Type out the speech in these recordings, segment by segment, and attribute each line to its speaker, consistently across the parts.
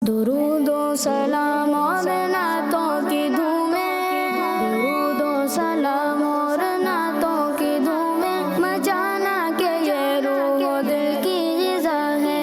Speaker 1: दुरूदो सलाम और नातों की धूमें, दुरूदो सलाम और नातों की धूमें, मचाना के ये रूह दिल की ग़िज़ा है।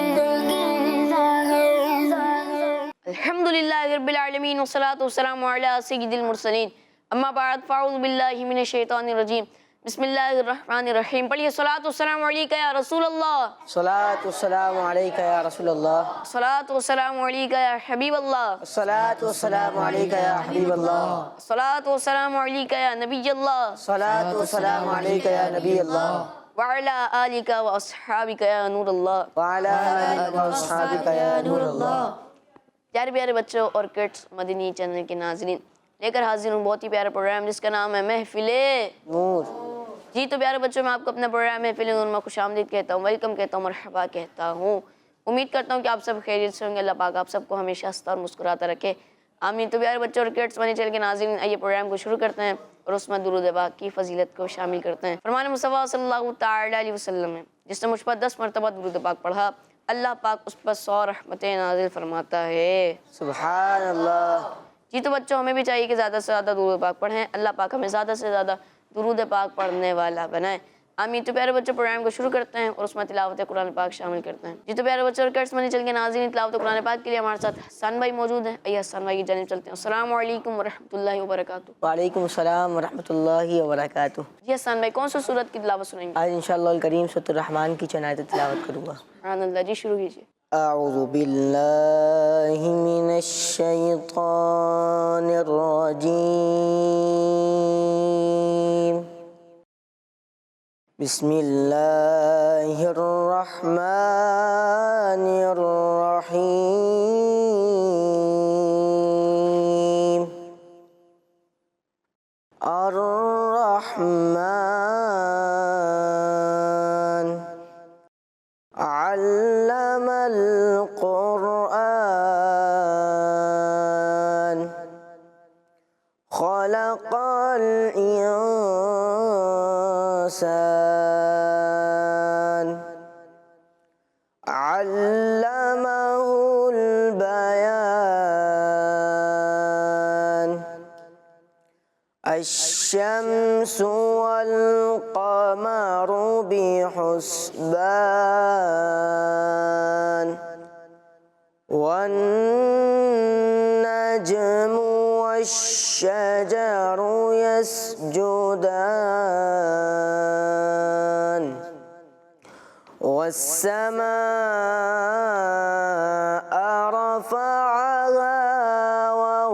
Speaker 2: अल्हम्दुलिल्लाहि रब्बिल आलमीन वस्सलातु वस्सलामु अला सय्यिदिल मुरसलीन अम्मा बाद फ़अऊज़ु बिल्लाहि मिनश शैतानिर रजीम बिस्मिल्लाहिर रहमानिर रहीम। पढ़िए सलातु वस्सलामु अलैका या रसूल अल्लाह,
Speaker 3: सलातु वस्सलामु अलैका या रसूल अल्लाह,
Speaker 2: सलातु वस्सलामु अलैका या हबीब अल्लाह,
Speaker 3: सलातु वस्सलामु अलैका या हबीब अल्लाह,
Speaker 2: सलातु वस्सलामु अलैका या नबी अल्लाह,
Speaker 3: सलातु वस्सलामु अलैका या नबी अल्लाह,
Speaker 2: व अला आलिका व अस्हाबिका या नूर अल्लाह।
Speaker 3: व अला आलिका व अस्हाबिका या नूर अल्लाह।
Speaker 2: प्यारे प्यारे बच्चों और किड्स मदनी चैनल के नाज़रीन, लेकर हाजिर हूँ बहुत ही प्यारा प्रोग्राम जिसका नाम है महफिले
Speaker 3: नूर।
Speaker 2: जी। तो प्यारे बच्चों, मैं आपको अपना प्रोग्राम महफिले नूर में खुशामदीद कहता हूँ, वेलकम कहता हूँ, मरहबा कहता हूँ। उम्मीद करता हूँ कि आप सब खैरियत से होंगे। अल्लाह पाक आप सबको हमेशा हंसता और मुस्कुराता रखे, आमीन। तो प्यारे बच्चों और किड्स मदनी चैनल के नाज़रीन, आइए प्रोग्राम को शुरू करते हैं और उसमें दुरूद पाक की फजीलत को शामिल करते हैं। फरमान मुस्तफ़ा सल्लल्लाहु तआला अलैहि वसल्लम है, जिसने मुझ पर 10 मरतबा दुरूद पाक पढ़ा, अल्लाह पाक उस पर 100 रहमतें नाज़िल फरमाता है।
Speaker 3: सुभान अल्लाह।
Speaker 2: जी। तो बच्चों, हमें भी चाहिए कि ज़्यादा से ज़्यादा दुरूद पाक पढ़ें। अल्लाह पाक हमें ज़्यादा से ज़्यादा दुरूद पाक पढ़ने वाला बनाए, आमीन। तो प्यारे बच्चों, प्रोग्राम को शुरू करते हैं और उसमें तिलावत कुरान पाक शामिल करते हैं। जी। तो प्यारे बच्चों और किड्स मदनी चैनल के नाज़रीन, तिलावत कुरान पाक के लिए हमारे साथ हसन भाई मौजूद हैं। आइए हसन भाई की जानिब चलते हैं। अस्सलामु अलैकुम व रहमतुल्लाहि व बरकातुहू।
Speaker 3: वालेकुम सलाम व रहमतुल्लाहि व बरकातुहू।
Speaker 2: जी हसन भाई, कौन सी सूरत की तिलावत सुनेंगे?
Speaker 3: आज इंशाअल्लाह अल करीम सूरह रहमान की चनायत तिलावत करूँगा।
Speaker 2: सुभान अल्लाह। जी शुरू कीजिए।
Speaker 3: अऊज़ु बिल्लाहि मिनश शैतानिर रजीम। बिस्मिल्लाहिर रहमानिर रहीम। अर्रहमान अल्लमल क़ुरआन ख़लक़ल इंसान अल्लमहुल बयान। अश्शम्सु वल क़मरु बिहुस्बान वन्नज्मु वश्शजरु यस्जुदान वस्समाअ रफ़अहा व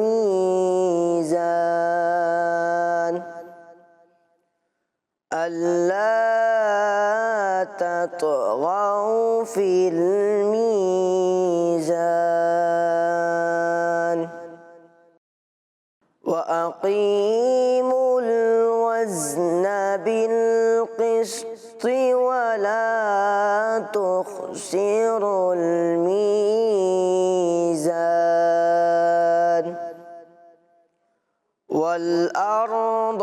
Speaker 3: मीज़ान अल्ला ततग़ौ फ़िल मीज़ान व अक़ीमुल वज़्न बिल क़िस्ति व ला तुख़्सिरुल मीज़ान वल अर्द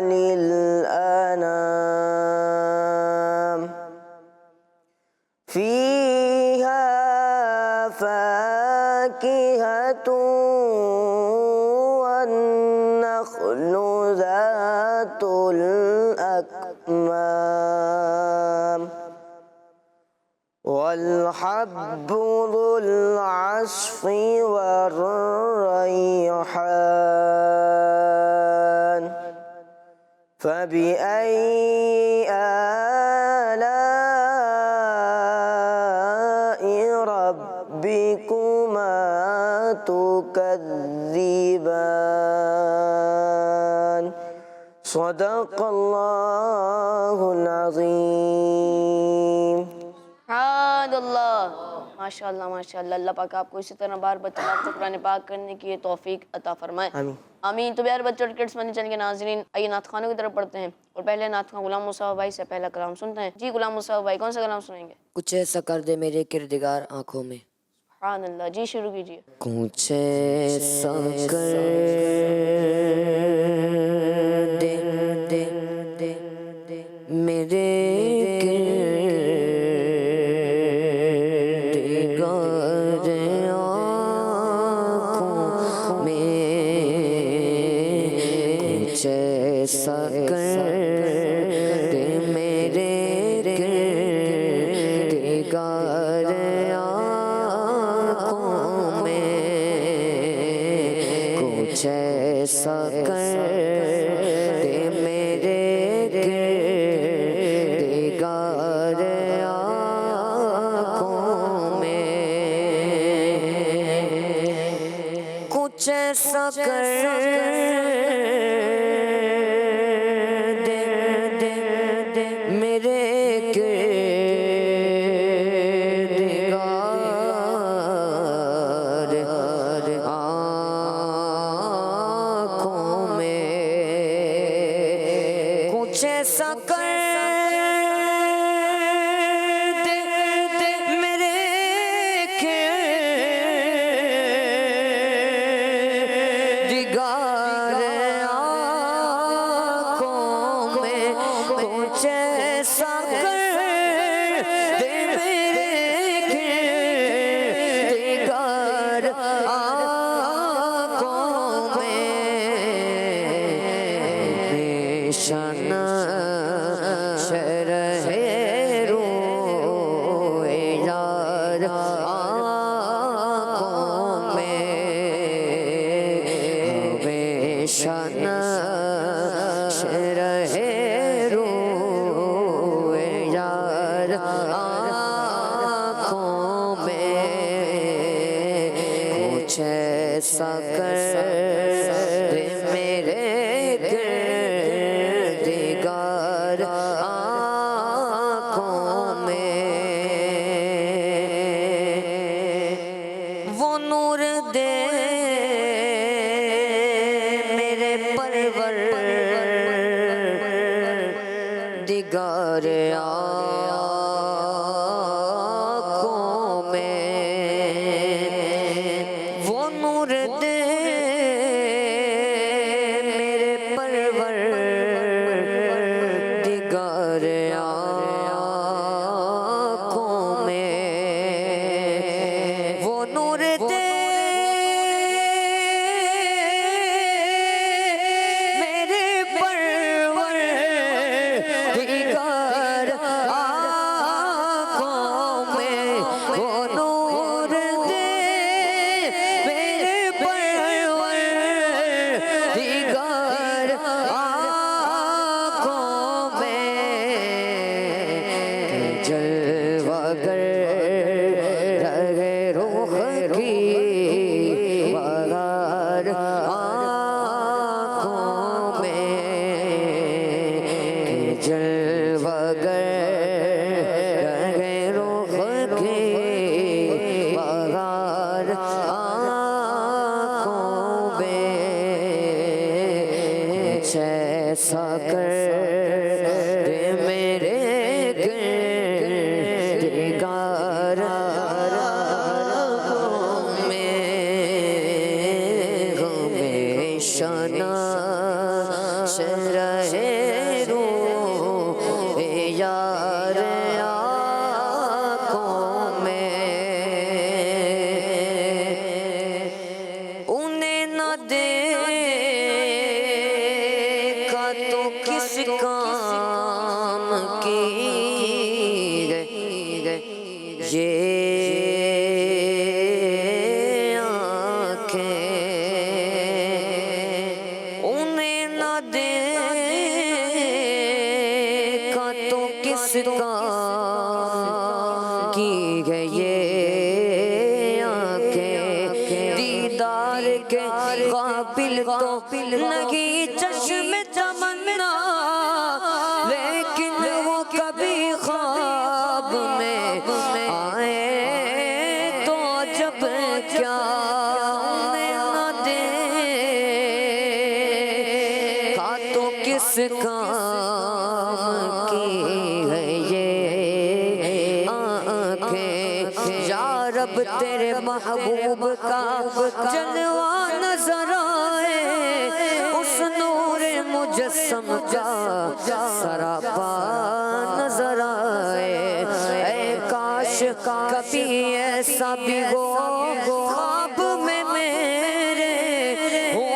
Speaker 3: लिल अनाम फ़ीहा फ़ाकिहतुन वन्नख़्लु ज़ातुल अक्माम वल्हब्बु ज़ुल अस्फ़ि वर्रैहान फ़बिअय्यि आलाइ रब्बिकुमा तुकज़्ज़िबान। सदक़ल्लाहुल अज़ीम।
Speaker 2: माशाअल्लाह माशाअल्लाह। अल्लाह पाक आपको इसी तरह बार बच्चों कुरान पाक करने की तौफीक अता फरमाए,
Speaker 3: आमीन।
Speaker 2: आमीन। तो प्यारे बच्चों किड्स मदनी चैनल के नाज़रीन, आइए नात खानों की तरफ पढ़ते हैं और पहले नात खां गुलाम मुस्तफ़ा भाई से पहला कलाम सुनते हैं। जी गुलाम मुस्तफ़ा भाई, कौन सा कलाम सुनेंगे?
Speaker 4: कुछ ऐसा कर दे मेरे किरदगार आँखों में।
Speaker 2: सुभान अल्लाह। जी शुरू कीजिए।
Speaker 4: कुछ ऐसा कर दे मेरे ऐसा कर दे मेरे गिरदिगार आँखों में, कुछ ऐसा कर दे मेरे गिरदिगार आँखों में, कुछ ऐसा कर दे मेरे गिरदिगार आँखों में, कुछ ऐसा कर दे मेरे गिरदिगार आँखों में, निशाना शरहे रोए यार आँखों में, निशाना शरहे रोए यार आँखों में, कुछ ऐसा कर दे मेरे गिरदिगार आँखों में, वो नूर दे मेरे परवरदिगार आँखों में, वो नूर दे मेरे परवरदिगार आँखों में, वो नूर दे मेरे परवरदिगार आँखों में, वो नूर दे मेरे परवरदिगार आँखों में, जलवागर रहे रूह की बहार आँखों में, जलवागर रहे रूह की बहार आँखों में, कुछ ऐसा कर दे मेरे गिरदिगार आँखों में, हमेशा नाश रहे रोए यार आँखों में, उन्हें न देखा तो किस काम की ये आँखें, उन्हें न देखा तो किस काम की है ये आँखें, दीदार के काबिल तो नहीं चश्मे तमन्ना, लेकिन वो कभी ख्वाब में आए तो जब क्या उन्हें न देखा तो किस काम की है ये आँखें, या रब तेरे महबूब का जलवा नजर आए, उस नूर मुजस्सम का सरापा नजर आए, ऐ काश कभी ऐसा भी हो ख्वाब में मेरे, हो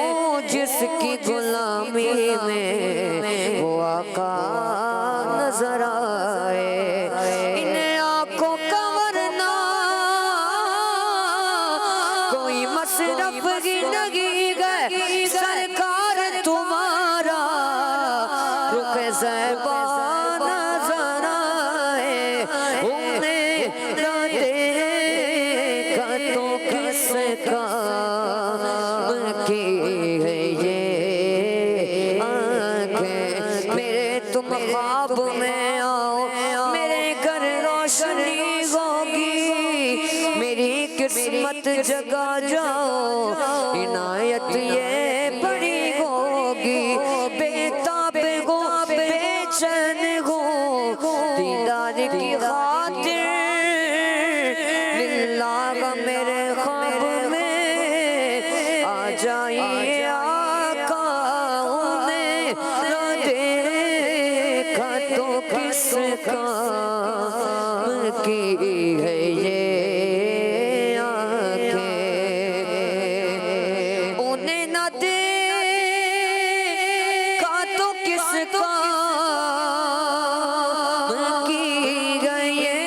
Speaker 4: जिसकी गुलामी में वो आका नजर आए, इन आँखों का वरना कोई मसरफ ही नहीं गए सरकार किस्मत जगा जाओ, इनायत ये बड़ी होगी। बेताब हो बेचैन हो दीदार की खातिर, लिल्लाह मेरे ख्वाब में आ जाइए आका। उन्हें न देखा तो किस काम की है ये आंखें। उन्हें न देखा तो किस काम की है ये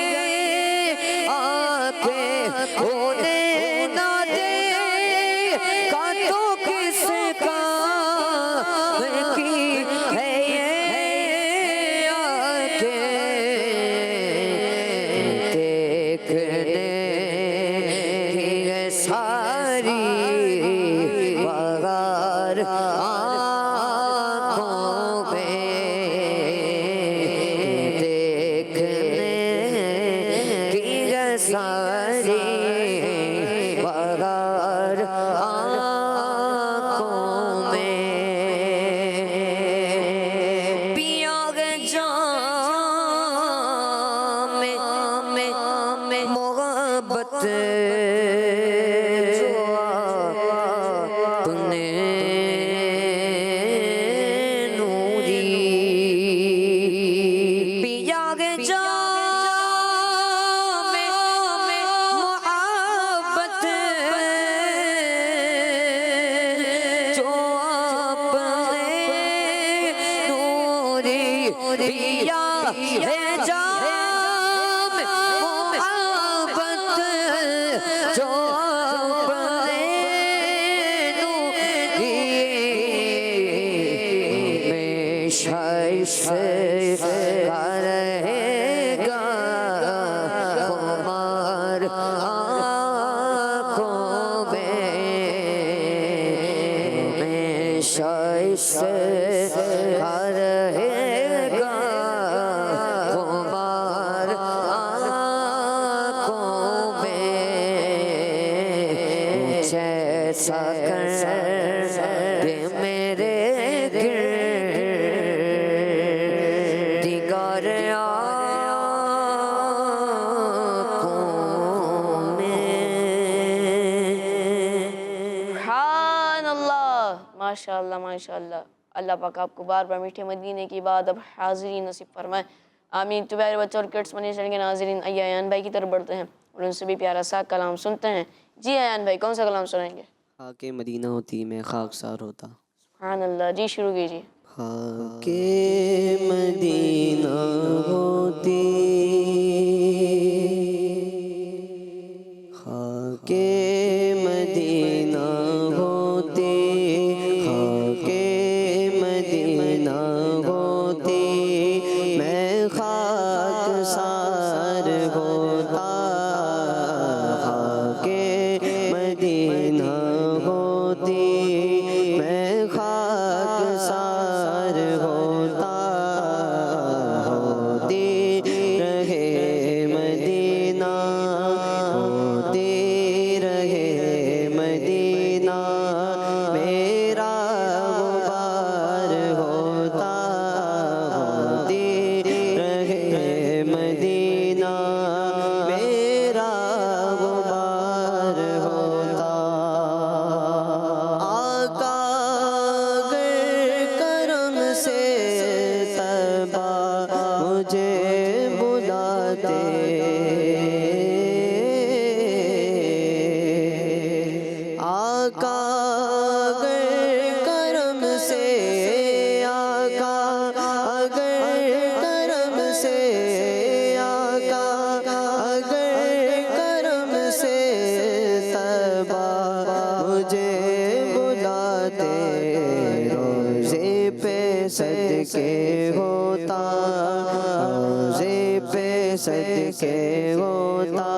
Speaker 4: आंखें। उन्हें न देखा तो किस काम की है ये आंखें। देखने की है सारी बगार आँखों में, देखने की है सारी बगार आँखों में। पिया गे जाम में मोहब्बत तूने नूरी। पिया गे जाम में मोहब्बत जो आपने नूरी। पिया है जाम मोहब्बत जो आपने नूरी। हमेशा इसे रहेगा खुमार आँखों में। हमेशा इसे रहेगा खुमार आँखों में। जैसा कर दे मेरे दिगार आँखों में।
Speaker 2: सुभानअल्लाह, माशाअल्लाह माशाअल्लाह। अल्लाह पाक आपको बार बार मीठे मदीने की बात अब हाज़िरी नसीब फरमाए, आमीन। तो प्यारे बच्चों और किड्स मनी चैनल के नाज़रीन, आइए अयान भाई की तरफ बढ़ते हैं और उनसे भी प्यारा सा कलाम सुनते हैं। जी अयान भाई, कौन सा कलाम सुनाएंगे?
Speaker 5: खाके मदीना होती मैं खाकसार होता।
Speaker 2: सुभानअल्लाह, जी शुरू कीजिए।
Speaker 5: खाके मदीना होती, खाके मदीना होती, खाके मदीना होती मैं खाकसार होता। खाके मदीना होती मैं खाकसार होता। होती रहे मदीना, होती रहे मदीना मेरा गुबार होता। होती रहे मदीना मेरा गुबार होता। आका अगर करम से तबा मुझे बुलाते, आका अगर करम से, आका अगर करम से, आका अगर करम से तबा मुझे बुलाते। रोज़े पे सदके होता, रोज़े पे सदके होता,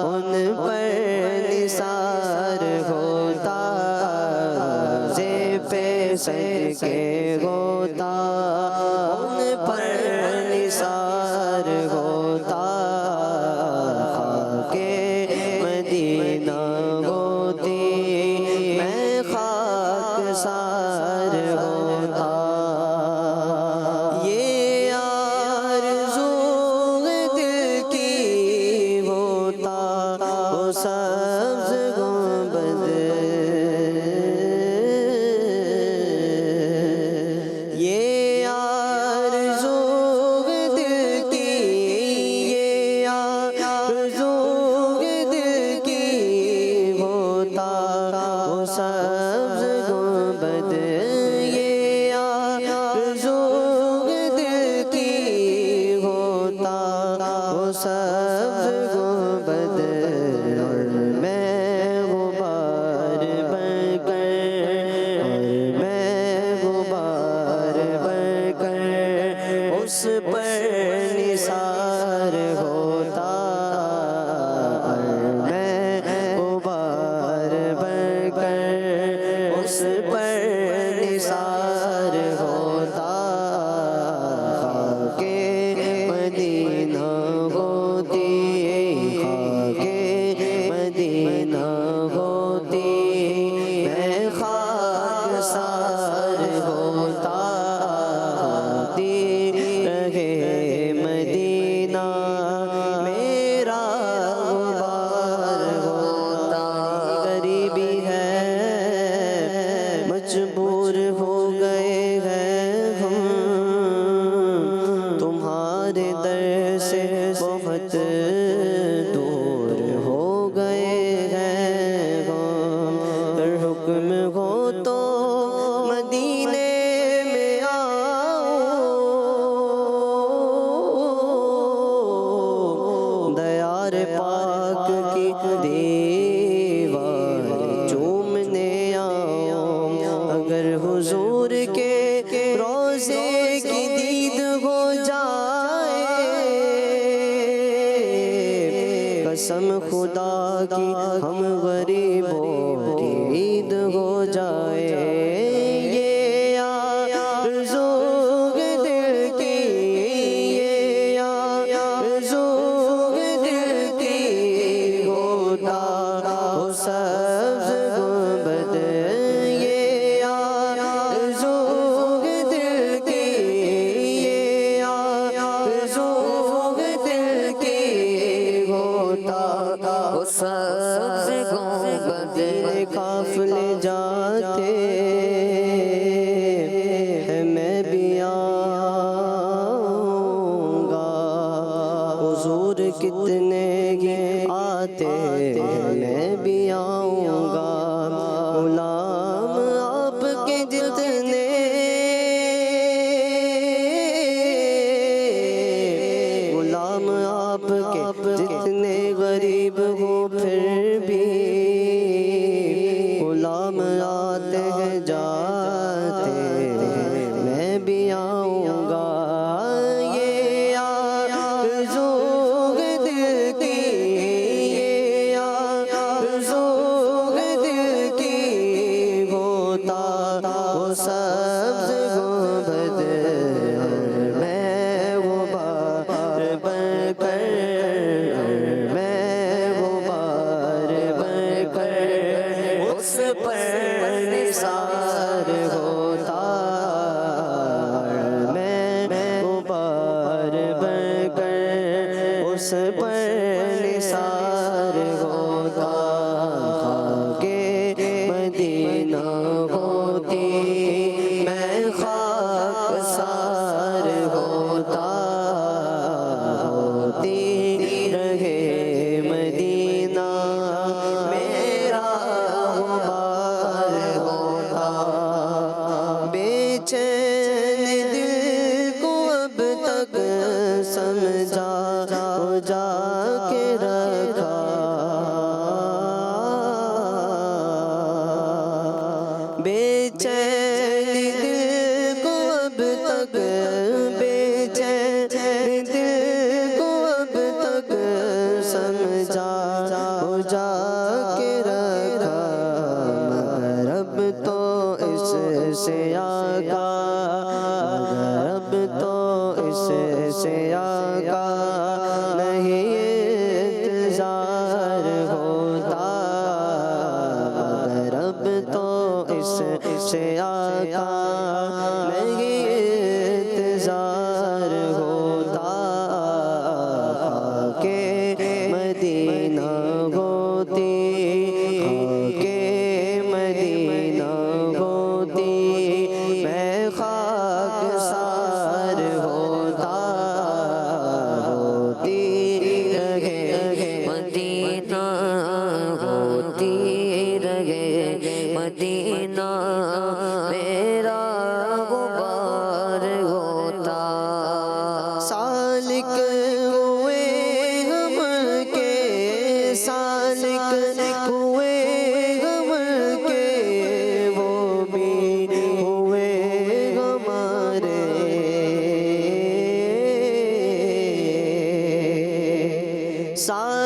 Speaker 5: उन पर निसार होता। रोज़े पे सदके होता, उन पर निसार होता। खाके मदीना सब्ज़ गुंबद और मैं गुबार बनकर, और मैं गुबार बनकर उस पर निसार होता, और मैं गुबार बनकर उस पर निसार होता। खाके मदीना होती, खाके मदीना होती, मैं खाकसार होता। होती रहे मदीना मेरा गुबार होता। गरीबी है मजबूर हो गए हैं हम, तुम्हारे दर से बहुत दूर हो गए हैं हम। अगर हुक्म हो तो मदीने में आओ, दयार पाक की दीवार चूमने आओ। अगर हुजूर के रोज़े की दीद हो जाए, कसम खुदा की हम गरीबों की ईद हो जाए। ये आरज़ू दिल की, ये आरज़ू दिल की होता हो सब्ज़ गुंबद, ये आरज़ू दिल की, ये आरज़ू दिल की होता
Speaker 4: वो सब्ज़ गुंबद
Speaker 5: काफ़िले जाते हैं, मैं भी आऊँगा। हुजूर कितने ही आते हैं, मैं भी आऊँगा। गुलाम आपके जितने, गुलाम आपके जितने गरीब हो फिर भी गुलाम आते हैं जाते हैं, मैं भी आऊँगा। ये आरज़ू दिल की, ये आरज़ू दिल की होता वो सब्ज़ गुंबद, और मैं गुबार बनकर, और मैं गुबार बनकर उस पर निसार होता, और मैं गुबार बनकर उस पर निसार होता। खाके मदीना होती, मैं खाकसार होता। होती रहे मदीना मेरा गुबार होता। बेचैन दिल को अब तक समझा हो जाके रखा, बेचैन दिल को अब तक, बेचैन दिल को अब तक समझा हो जाके रखा। मगर अब तो इससे आका, मगर अब तो इससे आका नहीं इंतजार होता। मगर अब तो इससे आका नहीं इंतजार होता। खाके मदीना होती, खाके मदीना होती, मैं खाकसार होता। होती रहे
Speaker 4: मदीना होती रहे मदीना मेरा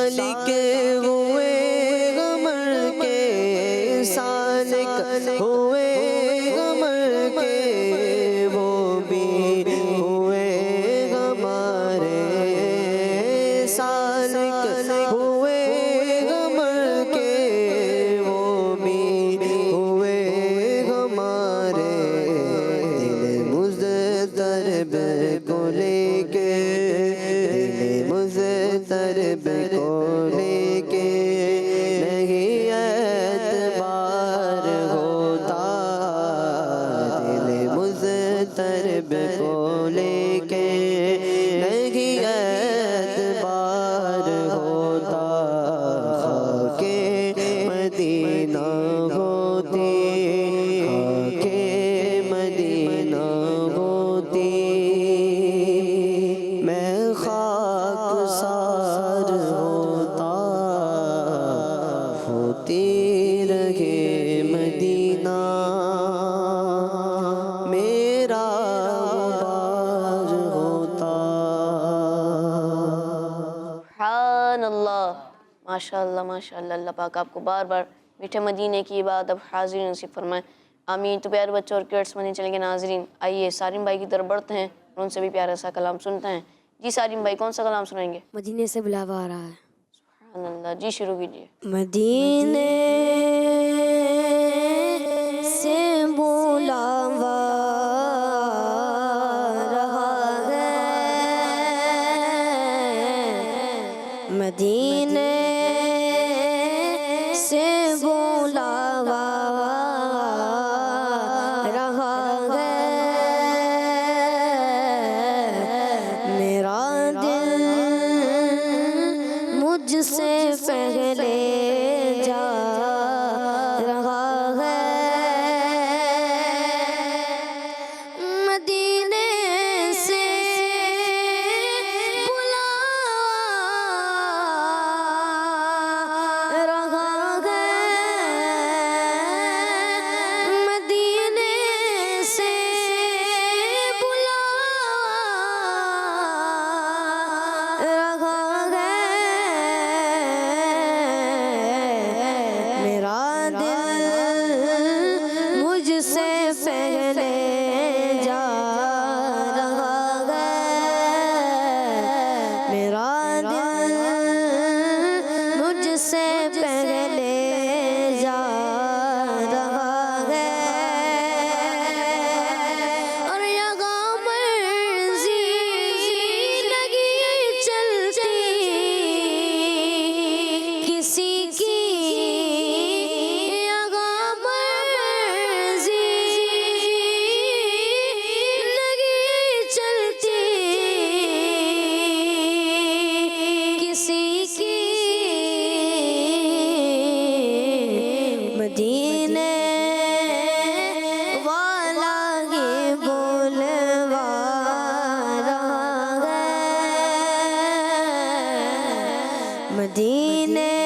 Speaker 5: सालिक हुए गमर के, सालिक हुए गमर के, वो भी हुए हमारे। सालिक हुए गमर के, वो भी हुए हमारे। दिल मुज़्तरब को लेके, दिल मुज़्तरब को लेके नहीं एतबार होता। दिल मुज़्तरब को लेके नहीं एतबार होता। खाके मदीना होती, खाके मदीना होती, मैं खाकसार होता। होती रहे मदीना मेरा गुबार होता।
Speaker 2: सुब्हानअल्लाह, माशाअल्लाह माशाअल्लाह। अल्लाह पाक आपको बार बार मीठे मदीने की बात अब हाजिर नसीब फरमाए, आमीन। तो प्यारे बच्चों और किड्स मदीने चलेंगे नाजरीन, आइए सारिम भाई की तरफ बढ़ते हैं और उनसे भी प्यारा सा कलाम सुनते हैं। जी सारिम भाई, कौन सा कलाम सुनाएंगे?
Speaker 1: मदीने से बुलावा आ रहा है।
Speaker 2: सुब्हानअल्लाह, जी शुरू कीजिए।
Speaker 1: मदीने से बुलावा रहा है, मदीने से बुलावा रहा है। मेरा दिल मुझसे पहले जा रहा है। मदीने से बुला रहा है, मदीने से बुला रहा है। मेरा दिल मुझसे पहले जा रहा है। मेरा दिल मुझसे पहले जा रहा है। और यहाँ मर्जी लगी चलती किसी की, यहाँ मर्जी लगी चलती किसी की। मदीने वाला ये बोलवा रहा है, मदीने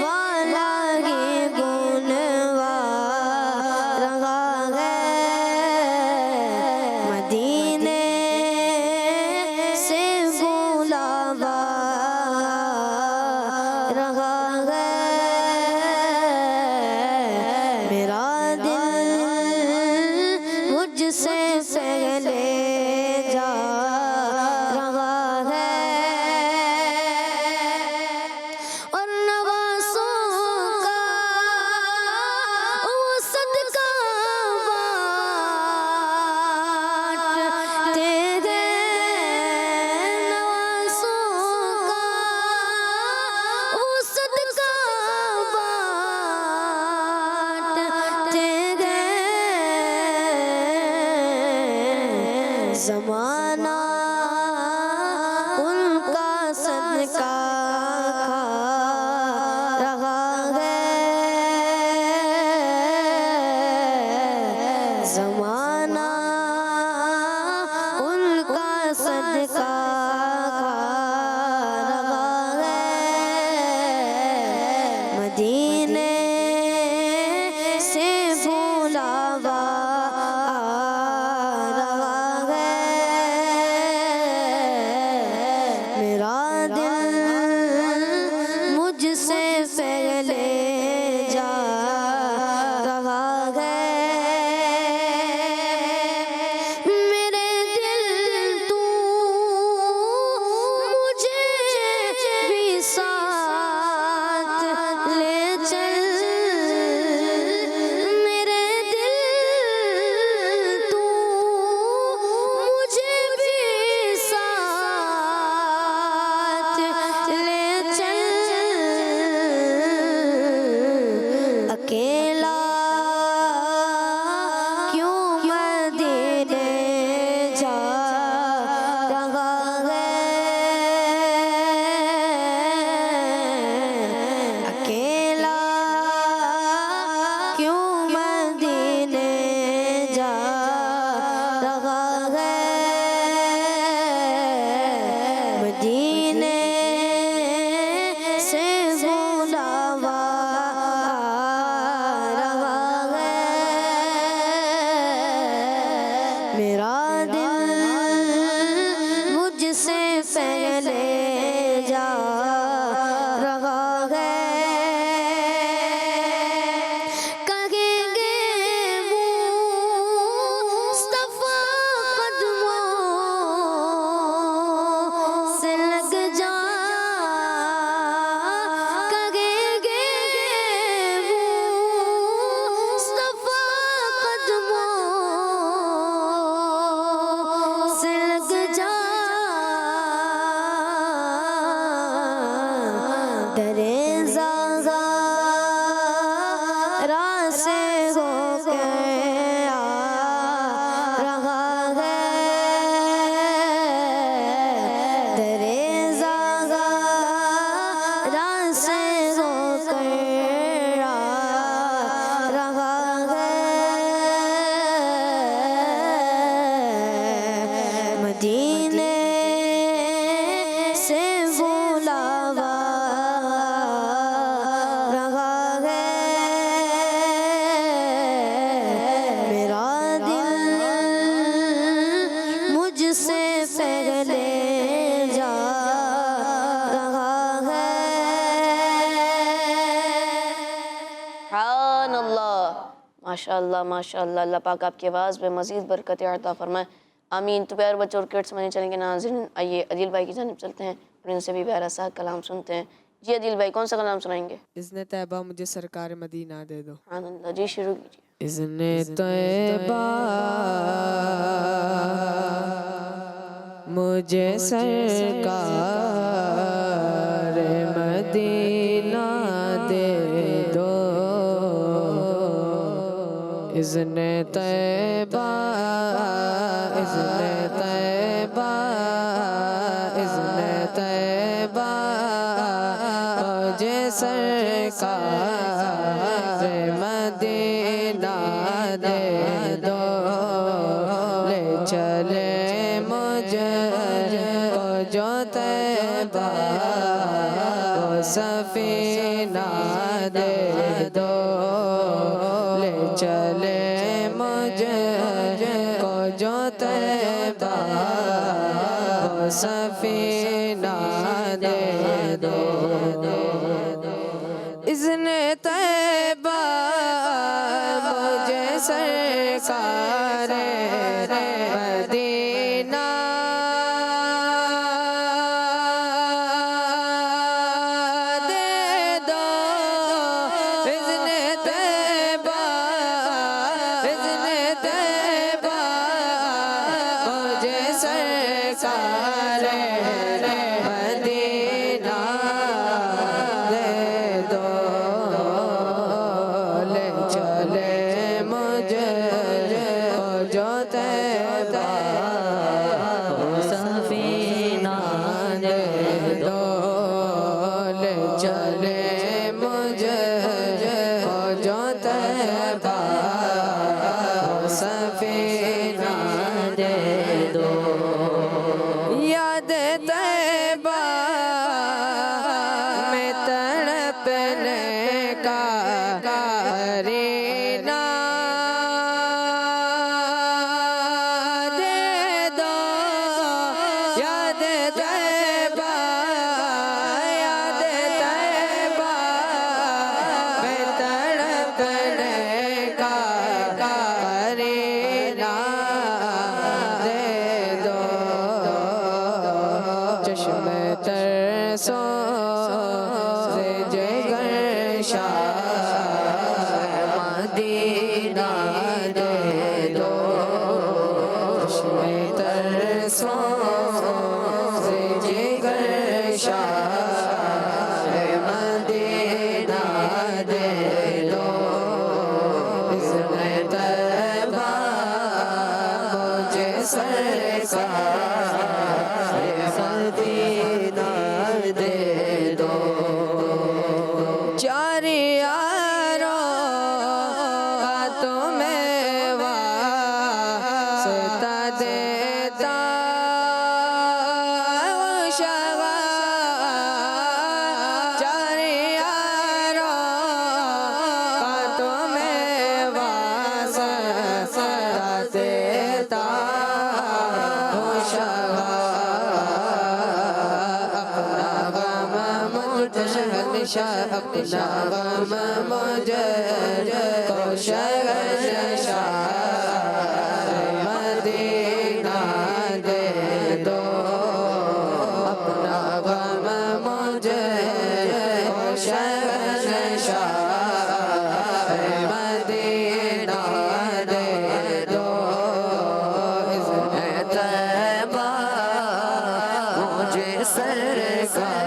Speaker 1: वाला ये बोलवा रहा है। मदीने से बुलावा रहा है। मेरा दिल मुझसे पहले जा रहा है। तेरे ज़ाहरा से होके आ रहा है, तेरे ज़ाहरा से होकर आ रहा है। मदीने से बुलावा रहा है, मेरा दिल मुझसे पहले जा रहा है।
Speaker 2: सुभानअल्लाह, माशाअल्लाह माशाअल्लाह। अल्लाह पाक आपकी आवाज़ में मज़ीद बरकत अता फरमाए, आमीन। तो प्यारे बच्चों और किड्स मनी चलेंगे नाज़रीन, आइए अदिल भाई की जानिब चलते हैं और इनसे भी प्यारा सा कलाम सुनते हैं। जी अदिल भाई, कौन सा कलाम सुनाएंगे?
Speaker 6: इज़्ने तैबा मुझे सरकार मदीना दे दो।
Speaker 2: सुभानअल्लाह, जी शुरू कीजिए।
Speaker 6: इज़्ने तैबा मुझे सरकार मदीना दे दो, इज़्ने तैबा, इज़्ने तैबा, इज़्ने तैबा मुझे सरकार मदीना दे दो, ले चले मुझे को जो तैबा को सफीना दे दो, ले चले मुझे को जो तैबा को सफीना दे दो। इज़्ने तैबा मुझे सरकार मदीना दे दो, इज़्ने तैबा, इज़्ने तैबा मुझे सरकार मदीना दे दो, ले चले मुझे को जो तैबा सफीना दे दो, ले चले मुझे को जो तैबा सफीना दे दो। याद तैबा में तड़पने का करीना दे दो, याद तैबा, याद तैबा में तड़पने का करीना दे दो, चश्मे तरसों से जिगर शाह मदीना दे दो, चश्मे तरसों से जिगर शाह मदीना दे दो, इज़्ने तैबा मुझे सरकार मदीना दे दो। चार यारों का तुम्हें वास्ता देता शवा, चार यारों का तुम्हें वास्ता देता शवा, अपना गम मुझे शहंशाह, अपना गम मुझे को शहंशाह मदीना दे दो, अपना गम मुझे को शहंशाह मदीना दे दो, इज़्ने तैबा मुझे सरकार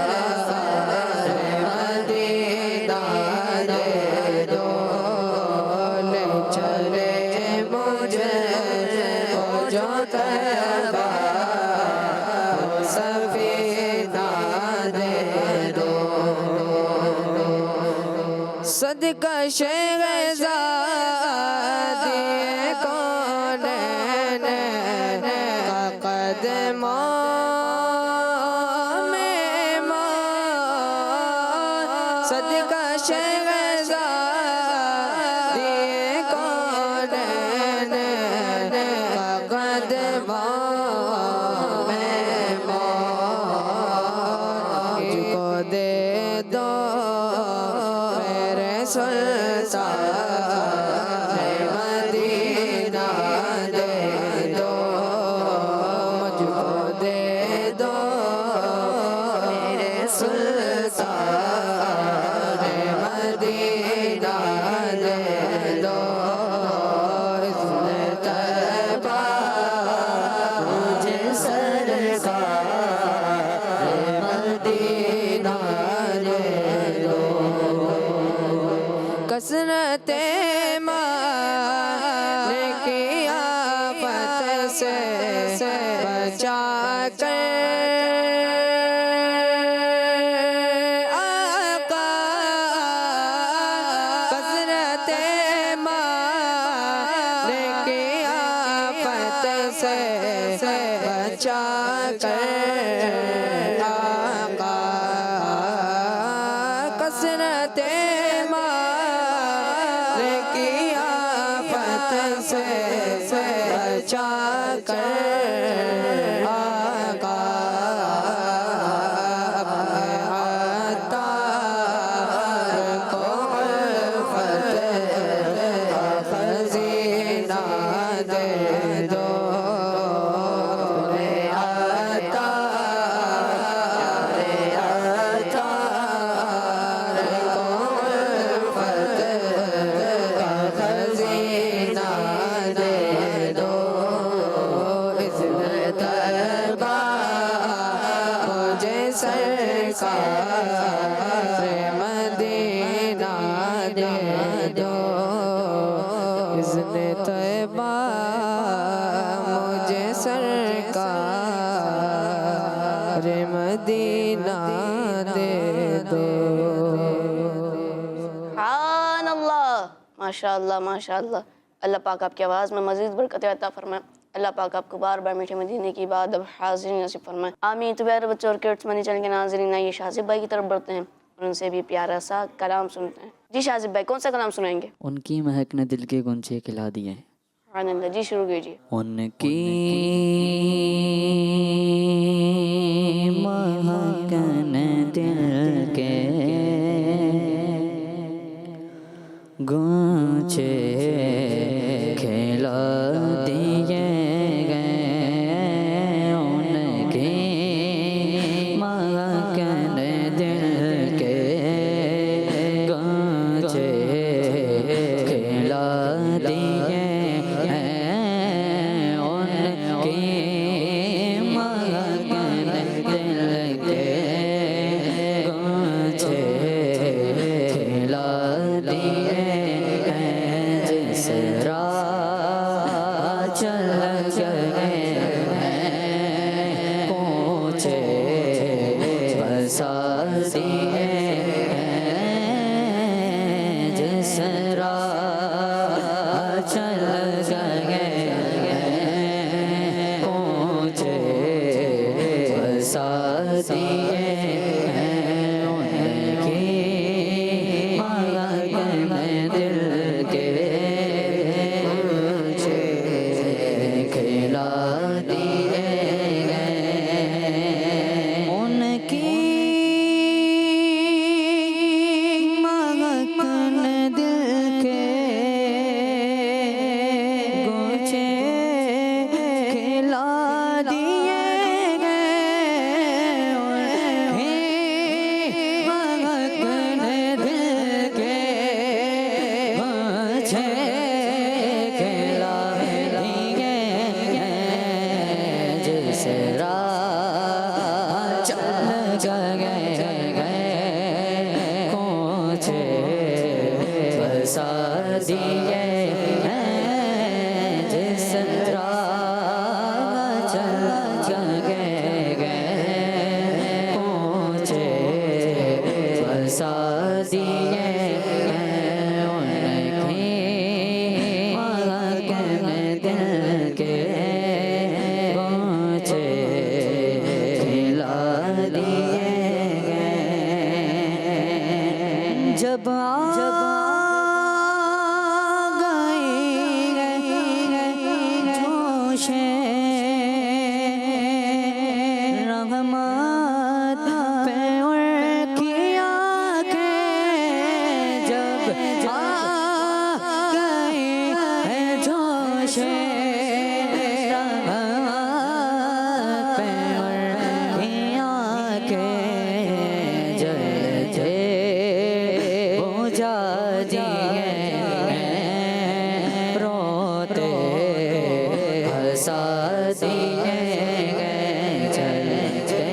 Speaker 6: सदका शहज़ादी कौनैन का कदमों में मौत, सदका शहज़ादी कौनैन का कदमों में मौत, मुझको दे दो मेरे सुल्तान मदीना दे दो, मुझको दे दो मेरे सुल्तान मदीना दे दो। इसने तैबा मुझे सरकार मदीना दे दो। कसरते माल की आफत से बचा कर आका, कसरते माल की आफत से बचा कर आका, कसरते से बचा कर आका, अपने अत्तार को उल्फत का खज़ीना दे दो। अपने अत्तार को उल्फत का खज़ीना दे दो। इसने तैबा मुझे सरकार मदीना दे दो। इसने तैबा मुझे सरकार मदीना दे दो।
Speaker 2: सुभान अल्लाह, माशाअल्लाह माशाअल्लाह। अल्लाह पाक आपकी आवाज़ में मज़ीद बरकत अता फरमाए। अल्लाह पाक आपको बार बार मीठे मदीने की बात अब हाज़िर नसीब फरमाए। आमीन। तो प्यारे बच्चों और किड्स मनी चैनल के नाज़रीन, ये शाजिब भाई की तरफ बढ़ते हैं और उनसे भी प्यारा सा कलाम सुनते हैं। जी शाजिब भाई, कौन सा कलाम सुनाएंगे?
Speaker 7: उनकी महक ने दिल के गुंजे खिला दिए।
Speaker 2: सुभान जी, शुरू कीजिए।
Speaker 7: उनकी महक ने दिल के गुंजे खिला दिए गए। उनकी महक ने दिल के गुंजे खिला दिए हैं। उनकी महक ने दिल के गुंजे खिला दिए हैं। जिस राह चल गए हैं पूछे बसा दिए हैं। जिस राह चल गए हैं पूछे बसा दिए हैं। उनकी महक में दिल के गुंजे खिला दिए गए। उनकी महक ने दिल के गुंजे खिला दिए गए। उनकी महक ने दिल के गुंजे खिला दिए गए। जिस राह चल गए पूछे बसा दिए हैं। जिस राह चल गए पूछे बसा दिए हैं। जब जोशे रहमत पे उनकी आँखें जब आ गई है जोशे रहमत पे उनकी आँखें जलते बुझा दिए रोते हंसा दिए जलते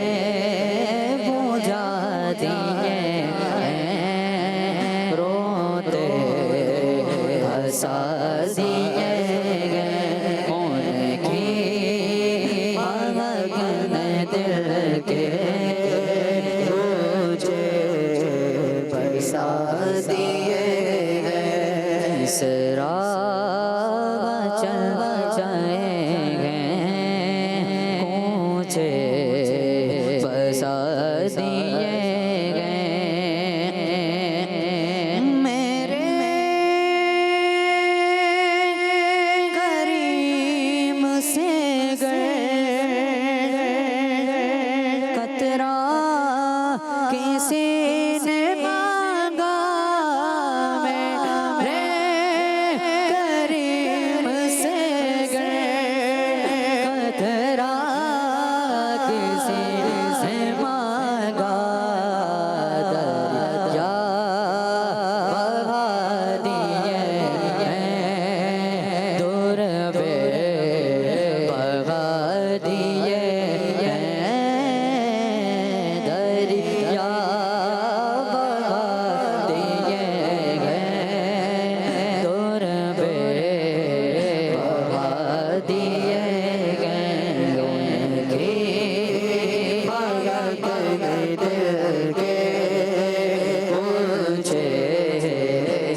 Speaker 7: बुझा दिए रोते हंसा दिए उनकी मगन दिल के मुझे बरसा दिए इसरा चल जाएंगे ऊंचे बसा दिए मेरे करीम से कतरा किसी ने मांगा मेरे करीम से कतरा किसी से मांगा दरिया बहा दिए दूर पे बहा दिए दरिया बहा दिए दूर पे बहा दिए उनकी भगत दिल के मुझे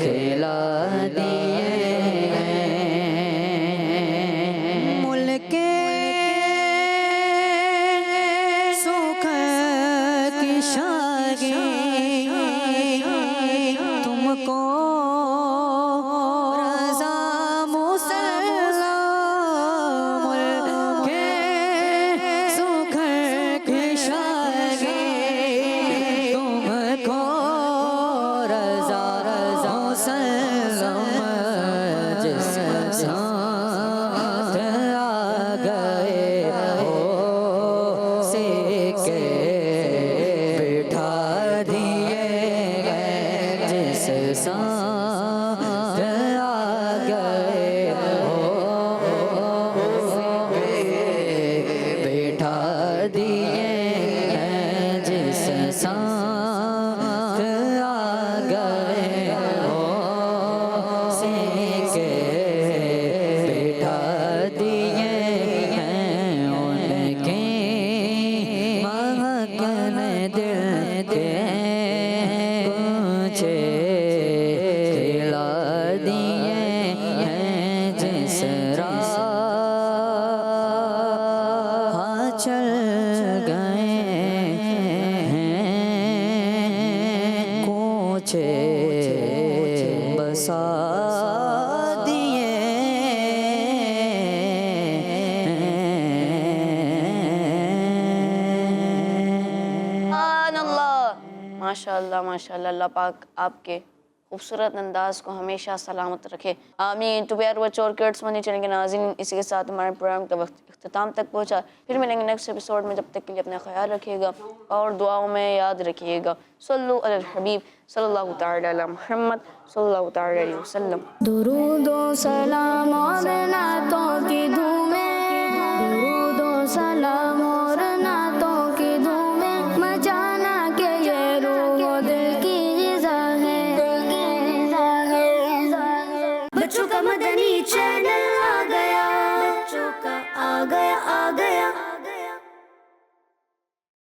Speaker 7: खिला दिए मुल्क सुख की शागी तुमको रज़ा मुसल्लम मुल्क सुख की शागी तुमको रज़ा मुसल्लम जिस साथ आ गए हो सिक्के बिठा दिए जिस साथ आ गए हो बिठा दिए जिस साथ आ गए हो सिक्के बिठा दिए उनके महकन दिल के मुझे खिला दिए जिस राह चल गए हैं कोचे बसा दिए
Speaker 2: माशाल्लाह माशाल्लाह अल्लाह पाक आपके खूबसूरत अंदाज को हमेशा सलामत रखे आमीन। तो प्यारे बच्चों और किड्स मनी चैनल के नाज़रीन, इसी के साथ हमारे प्रोग्राम का वक्त अख्ताम तक पहुंचा। फिर मिलेंगे नेक्स्ट एपिसोड में, जब तक के लिए अपना ख्याल रखिएगा और दुआओं में याद रखिएगा। सल्लु अलल हबीब सल्लल्लाहु तआला अला मुहम्मद सल्लल्लाहु तआला अलैहि वसल्लम।
Speaker 1: दुरूद व सलाम